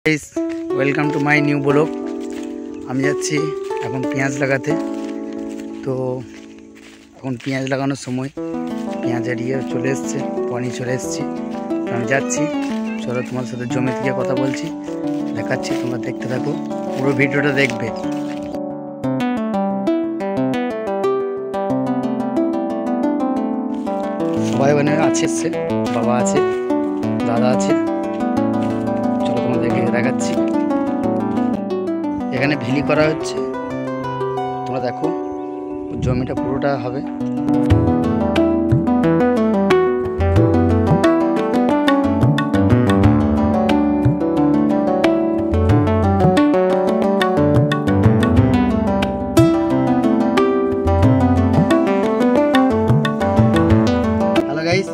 Guys welcome to my new blog. আমি যাচ্ছি এখন পেঁয়াজ লাগাতে। তো এখন পেঁয়াজ লাগানোর সময় পেঁয়াজের চলে এসছে, পানি চলে এসছি। আমি যাচ্ছি, চলো তোমার সাথে জমিতে গিয়ে কথা বলছি, দেখাচ্ছি, তোমরা দেখতে থাকো, পুরো ভিডিওটা দেখবে। সবাই ওখানে আছে, বাবা আছে, দাদা আছে, চলো তোমাদেরকে দেখাচ্ছি। এখানে ভিলি করা হচ্ছে, তোমরা দেখো, জমিটা পুরোটা হবে। হ্যালো গাইস,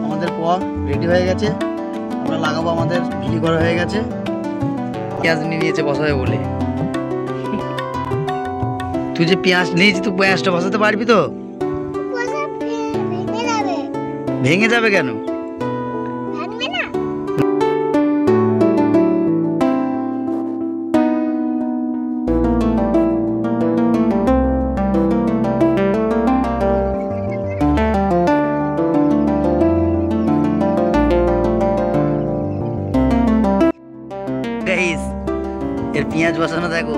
আমাদের পোয়া রেডি হয়ে গেছে, আমরা লাগাবো। আমাদের ভিলি করা হয়ে গেছে, পেঁয়াজ নিয়ে নিয়েছে বসাবে বলে। তুই যে পেঁয়াজ নিয়েছি, তুই পেঁয়াজটা বসাতে পারবি তো? ভেঙে যাবে কেন? গাইস, এর পেঁয়াজ বসানো দেখো।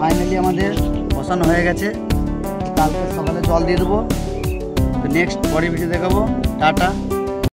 ফাইনালি আমাদের বসানো হয়ে গেছে, কালকে সকালে জল দিয়ে দেবো। তো নেক্সট পরের ভিডিও দেখাবো। টাটা।